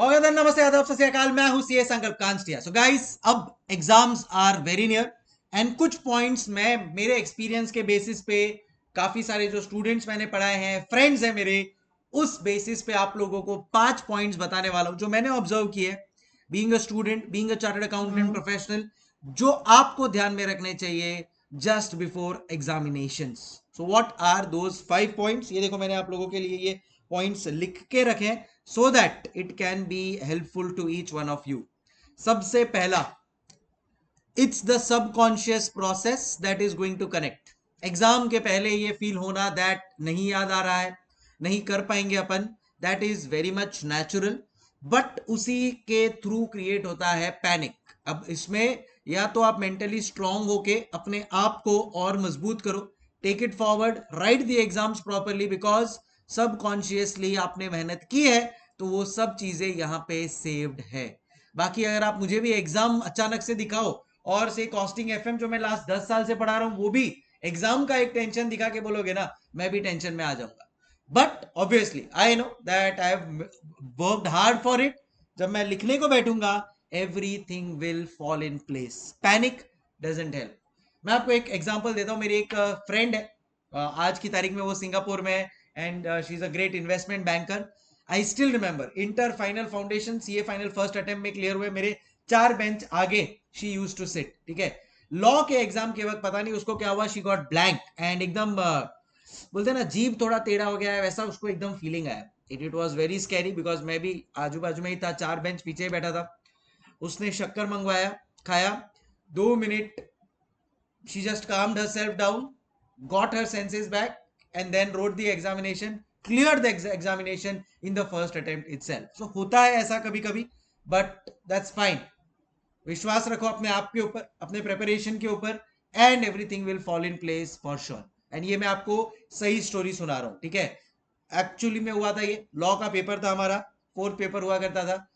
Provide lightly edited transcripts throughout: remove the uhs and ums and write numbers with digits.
Okay then, नमस्ते, आदाब, सत श्री अकाल। मैं हूं CA Sankalp Kanstiya. So guys, अब exams are very near and कुछ पॉइंट्स मैं मेरे एक्सपीरियंस के बेसिस पे, काफी सारे जो स्टूडेंट्स मैंने पढ़ाए हैं, फ्रेंड्स हैं मेरे, उस बेसिस पे आप लोगों को 5 पॉइंट्स बताने वाला हूं जो मैंने ऑब्जर्व किए, being a student, being a chartered accountant professional, जो आपको ध्यान में रखने चाहिए just before examinations. So what are those 5 points? ये देखो, मैंने आप लोगों के लिए ये पॉइंट्स लिख के रखे हैं so that it can be helpful to each one of you. सबसे पहला, it's the subconscious process that is going to connect. Exam के पहले ये फील होना दैट नहीं याद आ रहा है, नहीं कर पाएंगे अपन, that is very much natural, but उसी के थ्रू क्रिएट होता है पैनिक। अब इसमें या तो आप मेंटली स्ट्रांग होके अपने आप को और मजबूत करो, take it forward, write the exams properly, because subconsciously आपने मेहनत की है तो वो सब चीजें यहाँ पे सेव्ड है। बाकी अगर आप मुझे भी एग्जाम अचानक से दिखाओ और से कॉस्टिंग एफएम जो मैं लास्ट 10 साल से पढ़ा रहा हूं वो भी एग्जाम का एक टेंशन दिखा के बोलोगे ना, मैं भी टेंशन में आ जाऊंगा। But obviously I know that I have worked hard for it. जब मैं लिखने को बैठूंगा, everything will fall in place. Panic doesn't help. मैं आपको एक एग्जांपल देता हूं। मेरी एक फ्रेंड है, आज की तारीख में वो सिंगापुर में है and she is a great investment banker. I still remember, inter final foundation CA final first attempt में क्लियर हुए, मेरे 4 बेंच आगे शी यूज टू सिट। ठीक है, लॉ के एग्जाम के वक्त पता नहीं उसको क्या हुआ, शी गॉट ब्लैंक एंड एकदम बोलते ना जीभ थोड़ा टेढ़ा हो गया है, वैसा उसको एकदम फीलिंग आया। It was very scary because मैं भी आजू बाजू में ही था, 4 बेंच पीछे ही बैठा था। उसने शक्कर मंगवाया, खाया, 2 minute she just calmed herself down, got her senses back, and then wrote the examination, cleared the examination in the first attempt itself. So होता है ऐसा कभी कभी, but that's fine. विश्वास रखो अपने आप के ऊपर, अपने प्रिपरेशन के ऊपर, and everything will fall in place for sure. And ये मैं आपको सही स्टोरी सुना रहा हूँ, ठीक है। एक्चुअली में हुआ था, ये लॉ का पेपर था हमारा, फोर्थ पेपर हुआ करता था,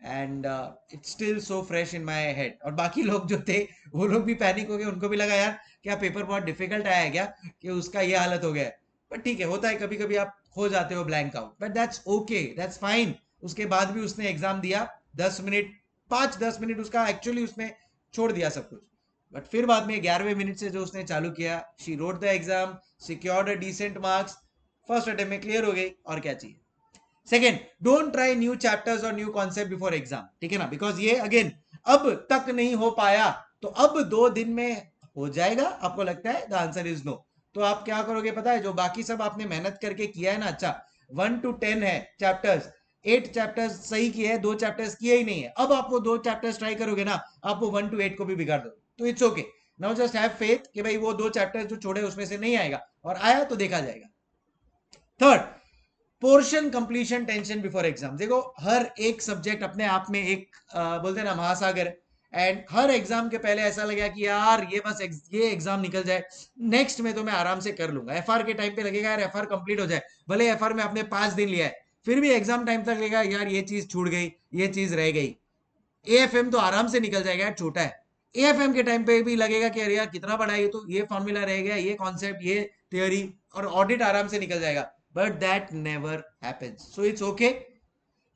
and it's still so fresh in my head. और बाकी लोग जो थे वो लोग भी पैनिक हो गए, उनको भी लगा यार क्या पेपर बहुत डिफिकल्ट आया है क्या, कि उसका ये हालत हो गया है। बट ठीक है, होता है, कभी कभी आप हो जाते हो blank out, but that's okay, that's fine. उसके बाद भी उसने एग्जाम दिया, 10 मिनट, 5-10 मिनट उसका एक्चुअली उसने छोड़ दिया सब कुछ, बट फिर बाद में 11वें मिनट से जो उसने चालू किया, she wrote the exam, secured a decent marks, first attempt में क्लियर हो गई, और क्या चाहिए। Second, don't try new chapters और न्यू कॉन्सेप्ट बिफोर एग्जाम, ठीक है ना, बिकॉज ये अगेन अब तक नहीं हो पाया तो अब 2 दिन में हो जाएगा, आपको लगता है? The answer is no. तो आप क्या करोगे पता है? जो बाकी सब आपने मेहनत करके किया है ना, अच्छा 1 to 10 है चैप्टर्स, 8 चैप्टर्स सही किए हैं, 2 चैप्टर्स किए ही नहीं है, अब आप वो 2 चैप्टर्स ट्राई करोगे ना, आप वो 1 to 8 को भी बिगाड़ दो। तो it's okay, now just have faith कि भाई वो 2 चैप्टर्स जो छोड़े उसमें से नहीं आएगा, और आया तो देखा जाएगा। Third, portion completion tension before exam. देखो, हर एक सब्जेक्ट अपने आप में एक बोलते हैं ना महासागर है, एंड हर एग्जाम के पहले ऐसा लगेगा कि यार ये बस ये एग्जाम निकल जाए, नेक्स्ट में तो मैं आराम से कर लूंगा। एफआर के टाइम पे लगेगा यार एफआर कंप्लीट हो जाए, भले एफआर में आपने 5 दिन लिया है, फिर भी एग्जाम टाइम तक लगेगा यार ये चीज छूट गई, ये चीज रह गई। एएफएम तो आराम से निकल जाएगा यार, छोटा है। एएफएम के टाइम पे भी लगेगा कि अरे यार कितना बड़ा है ये, तो ये फॉर्मूला रह गया, ये कॉन्सेप्ट, ये थियोरी, और ऑडिट आराम से निकल जाएगा, but that never happens. So it's okay,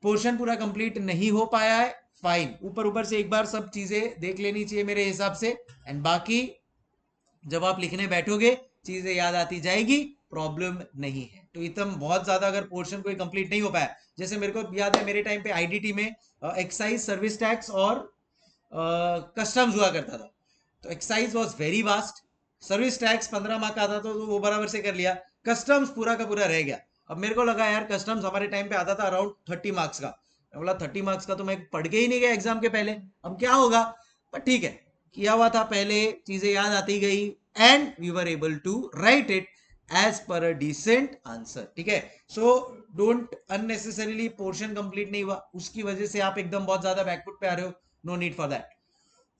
portion पूरा कंप्लीट नहीं हो पाया है, फाइन, ऊपर ऊपर से एक बार सब चीजें देख लेनी चाहिए मेरे हिसाब से, एंड बाकी जब आप लिखने बैठोगे चीजें याद आती जाएगी, प्रॉब्लम नहीं है। तो इतना बहुत ज्यादा अगर पोर्शन कोई कंप्लीट नहीं हो पाया, जैसे मेरे को याद है मेरे टाइम पे आईडीटी में एक्साइज, सर्विस टैक्स और कस्टम्स हुआ करता था। तो excise was very vast, service tax 15 mark आता था तो वो बराबर से कर लिया, कस्टम्स पूरा का पूरा रह गया। अब मेरे को लगा यार कस्टम्स हमारे टाइम पे आता था अराउंड 30 मार्क्स का, मैं बोला 30 मार्क्स का तो मैं पढ़ के ही नहीं गया एग्जाम के पहले, अब क्या होगा। पर ठीक है, किया हुआ था पहले, चीजें याद आती गई, and we were able to write it as per a decent answer, ठीक है। So don't unnecessarily, portion complete नहीं हुआ उसकी वजह से आप एकदम बहुत ज्यादा बैकफुट पे आ रहे हो, no need for that.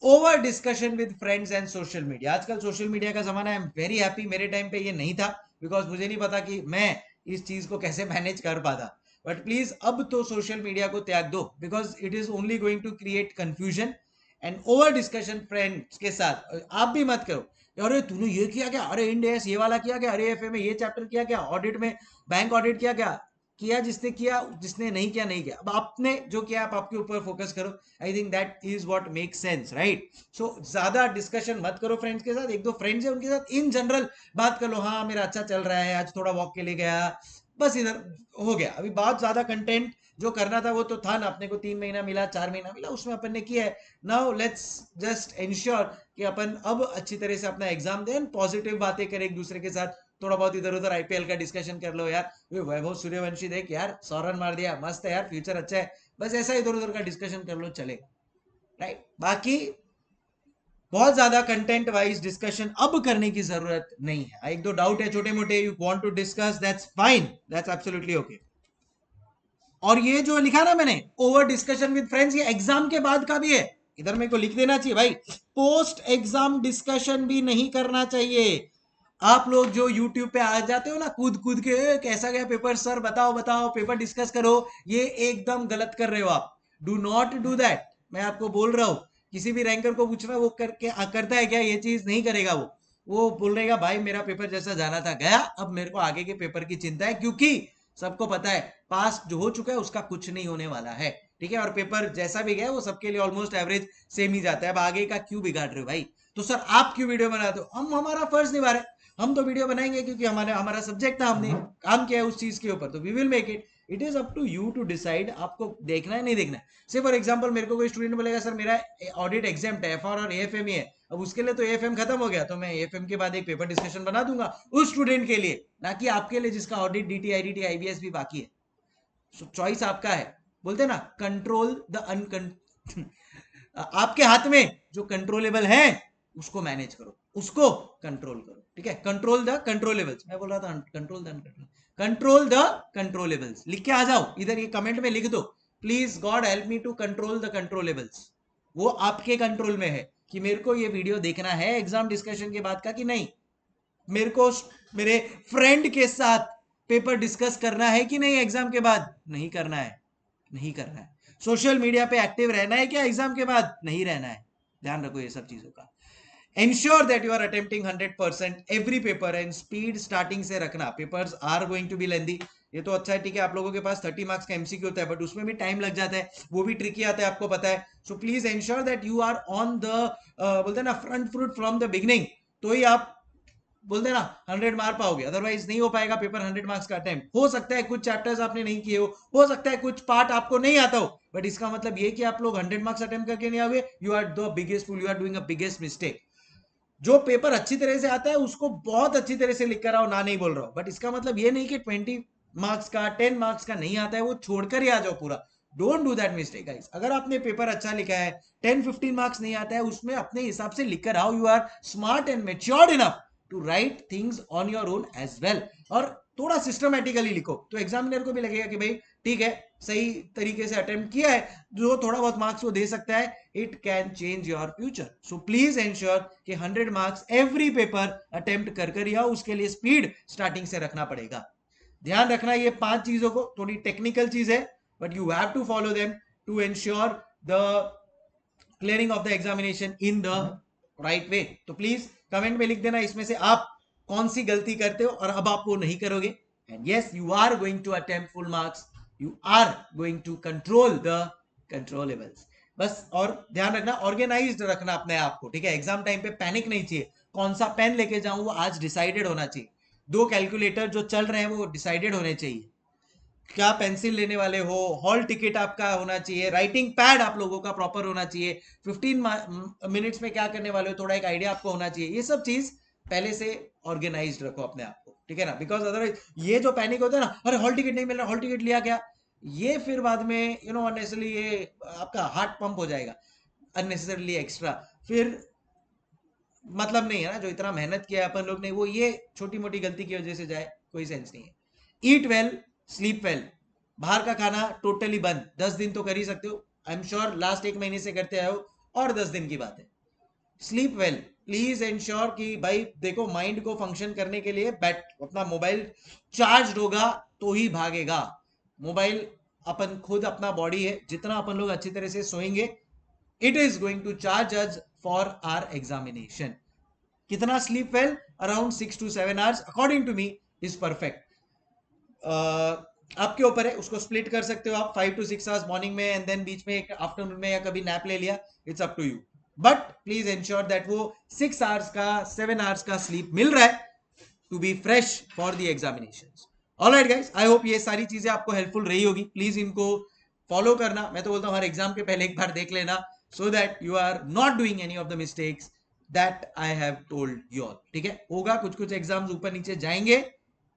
Over discussion with friends and social media, आजकल सोशल मीडिया का जमाना है, आई एम वेरी हैप्पी, मेरे टाइम पे ये नहीं था, बिकॉज मुझे नहीं पता कि मैं इस चीज को कैसे मैनेज कर पाता। बट प्लीज अब तो सोशल मीडिया को त्याग दो, because it is only going to create confusion and over discussion friends के साथ आप भी मत करो। अरे तूने ये किया क्या, अरे इंड एस ये वाला किया क्या, अरे एफए में ये चैप्टर किया क्या, ऑडिट में बैंक ऑडिट किया क्या। किया जिसने किया, जिसने नहीं किया नहीं किया। अब आपने जो किया आप आपके ऊपर फोकस करो। I think that is what make sense, right? So ज्यादा डिस्कशन मत करो फ्रेंड्स के साथ, एक दो फ्रेंड्स है उनके साथ इन जनरल बात कर लो, हाँ मेरा अच्छा चल रहा है, आज थोड़ा वॉक के लिए गया, बस इधर हो गया। अभी बहुत ज्यादा कंटेंट जो करना था वो तो था ना, अपने को 3 महीना मिला, 4 महीना मिला, उसमें अपन ने किया है। नाउ लेट्स जस्ट इंश्योर कि अपन अब अच्छी तरह से अपना एग्जाम दें, पॉजिटिव बातें करें एक दूसरे के साथ, थोड़ा बहुत इधर उधर आईपीएल का डिस्कशन कर लो यार, वैभव सूर्यवंशी देख यार 100 रन मार दिया, मस्त है यार, फ्यूचर अच्छा है, बस ऐसा इधर उधर का डिस्कशन कर लो, चले, राइट? बाकी बहुत ज्यादा कंटेंट वाइज डिस्कशन अब करने की जरूरत नहीं है। एक दो डाउट है छोटे मोटे, you want to discuss, that's fine, that's absolutely okay. और ये जो लिखा ना मैंने, ओवर डिस्कशन विद फ्रेंड्स, ये एग्जाम के बाद का भी है, इधर मेरे को लिख देना चाहिए भाई। पोस्ट एग्जाम डिस्कशन भी नहीं करना चाहिए। आप लोग जो YouTube पे आ जाते हो ना कूद कूद के, कैसा गया पेपर सर, बताओ बताओ, पेपर डिस्कस करो, ये एकदम गलत कर रहे हो आप। डू नॉट डू दैट, मैं आपको बोल रहा हूं। किसी भी रैंकर को पूछना वो करके करता है क्या, ये चीज नहीं करेगा वो बोल रहेगा भाई मेरा पेपर जैसा जाना था गया, अब मेरे को आगे के पेपर की चिंता है, क्योंकि सबको पता है पास जो हो चुका है उसका कुछ नहीं होने वाला है, ठीक है? और पेपर जैसा भी गया वो सबके लिए ऑलमोस्ट एवरेज सेम ही जाता है, अब आगे का क्यों बिगाड़ रहे हो भाई? तो सर आप क्यों वीडियो बनाते हो? हम हमारा फर्ज निभा रहे, हम तो वीडियो बनाएंगे क्योंकि हमारा हमारा सब्जेक्ट था, हमने काम किया है उस चीज के ऊपर, तो we will make it. It is up to you to decide आपको देखना है नहीं देखना है। से फॉर एग्जांपल मेरे को कोई स्टूडेंट बोलेगा सर मेरा ऑडिट एग्जाम है, एफआर और एएफएम ही है, अब उसके लिए तो एएफएम खत्म हो गया, तो मैं एएफएम के बाद एक पेपर डिस्कशन बना दूंगा उस स्टूडेंट के लिए, ना कि आपके लिए जिसका ऑडिट डीटी आईडीटी आईबीएस भी बाकी है। सो चॉइस आपका है। बोलते ना कंट्रोल द अनकं आपके हाथ में जो कंट्रोलेबल है उसको मैनेज करो, उसको कंट्रोल करो, ठीक है? कंट्रोल द कंट्रोलेबल्स, मैं बोल रहा था control the uncontrol, control the controllables, लिख के आ जाओ इधर, ये कमेंट में लिख दो, please God help me to control the controllables. वो आपके कंट्रोल में है कि मेरे को ये वीडियो देखना है एग्जाम डिस्कशन के बाद का कि नहीं, मेरे को मेरे फ्रेंड के साथ पेपर डिस्कस करना है कि नहीं एग्जाम के बाद, नहीं करना है, नहीं करना है। सोशल मीडिया पे एक्टिव रहना है क्या एग्जाम के बाद, नहीं रहना है। ध्यान रखो ये सब चीजों का। Ensure that you are attempting 100% every paper and speed starting से रखना। Papers are going to be lengthy, ये तो अच्छा है, ठीक है? आप लोगों के पास 30 मार्क्स का एमसीक्यू होता है, बट उसमें भी टाइम लग जाता है, वो भी ट्रिकी आता है, आपको पता है। So please ensure that you are on the बोलते हैं ना front foot from the beginning, तो ही आप बोलते ना 100 मार पाओगे, अदरवाइज नहीं हो पाएगा पेपर 100 मार्क्स का अटेम्प्ट। हो सकता है कुछ चैप्टर्स आपने नहीं किए हो सकता है कुछ पार्ट आपको नहीं आता हो, बट इसका मतलब ये कि आप लोग 100 मार्क्स अटेम्प्ट करके नहीं आओगे, you are the biggest fool, you are doing a biggest mistake. जो पेपर अच्छी तरह से आता है उसको बहुत अच्छी तरह से लिख कर आओ, ना नहीं बोल रहा हूं, बट इसका मतलब ये नहीं कि 20 मार्क्स का 10 मार्क्स का नहीं आता है वो छोड़कर ही आ जाओ पूरा। Don't do that mistake guys. अगर आपने पेपर अच्छा लिखा है, 10-15 मार्क्स नहीं आता है, उसमें अपने हिसाब से लिख कर आओ, you are smart and matured enough to write things on your own as well. और थोड़ा सिस्टमेटिकली लिखो तो एग्जामिनर को भी लगेगा कि भाई ठीक है, सही तरीके से अटेम्प्ट किया है, जो थोड़ा बहुत मार्क्स वो दे सकता है, it can change your future. So please ensure कि 100 मार्क्स एवरी पेपर अटेम्प्ट कर ही आओ, उसके लिए स्पीड स्टार्टिंग से रखना पड़ेगा। ध्यान रखना ये 5 चीजों को, थोड़ी टेक्निकल चीज है but you have to follow them to ensure the clearing of the examination in the right way. तो प्लीज कमेंट में लिख देना इसमें से आप कौन सी गलती करते हो और अब आप वो नहीं करोगे। And yes, you are going to attempt full marks, you are going to control the controllables. बस और ध्यान रखना, ऑर्गेनाइज्ड रखना अपने आप को, ठीक है? एग्जाम टाइम पे पैनिक नहीं चाहिए, कौन सा पेन लेके जाऊं वो आज डिसाइडेड होना चाहिए, 2 कैलकुलेटर जो चल रहे हैं वो डिसाइडेड होने चाहिए, क्या पेंसिल लेने वाले हो, हॉल टिकट आपका होना चाहिए, राइटिंग पैड आप लोगों का प्रॉपर होना चाहिए, 15 मिनट्स में क्या करने वाले हो थोड़ा एक आइडिया आपको होना चाहिए। ये सब चीज पहले से ऑर्गेनाइज रखो अपने आप को, ठीक है ना? बिकॉज अदरवाइज ये जो पैनिक होता है ना, अरे हॉल टिकट नहीं मिल रहा, हॉल टिकट लिया क्या, ये फिर बाद में अननेसेसरली ये आपका हार्ट पंप हो जाएगा अननेसेसरली एक्स्ट्रा, फिर मतलब नहीं है ना, जो इतना मेहनत किया है अपन लोग ने, वो ये छोटी मोटी गलती की वजह से जाए, कोई सेंस नहीं है। ईट वेल, स्लीप वेल, बाहर का खाना टोटली बंद, 10 दिन तो कर ही सकते हो, आई एम श्योर लास्ट 1 महीने से करते आए हो, और 10 दिन की बात है। स्लीप वेल, प्लीज एंश्योर कि भाई देखो माइंड को फंक्शन करने के लिए बैट अपना मोबाइल चार्ज होगा तो ही भागेगा। मोबाइल अपन खुद अपना बॉडी है, जितना अपन लोग अच्छी तरह से सोएंगे it is going to charge us for our examination. कितना sleep well, around 6 to 7 hours according to me is perfect. आपके ऊपर है, उसको स्प्लिट कर सकते हो आप 5 to 6 आवर्स मॉर्निंग में एंड देन बीच में एक आफ्टरनून में या कभी नैप ले लिया, it's up to you, but please ensure that वो 6 आवर्स का 7 आवर्स का स्लीप मिल रहा है to be fresh for the examinations. Alright guys, I hope ये सारी चीजें आपको हेल्पफुल रही होगी। प्लीज इनको फॉलो करना, मैं तो बोलता हूँ हर एग्जाम के पहले एक बार देख लेना, so that you are not doing any of the mistakes that I have told you all. ठीक है, होगा कुछ कुछ एग्जाम्स ऊपर नीचे जाएंगे,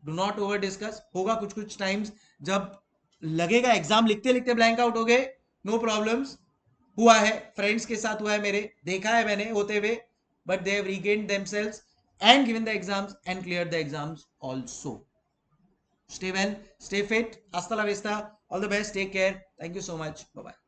डू नॉट ओवर डिस्कस। होगा कुछ कुछ टाइम्स जब लगेगा एग्जाम लिखते लिखते ब्लैंक आउट हो गए, नो प्रॉब्लम्स, हुआ है, फ्रेंड्स के साथ हुआ है, मेरे देखा है मैंने होते हुए, but they have regained themselves and given the exams and cleared the exams also. Stay well, stay fit. Hasta la vista. All the best. Take care. Thank you so much. Bye bye.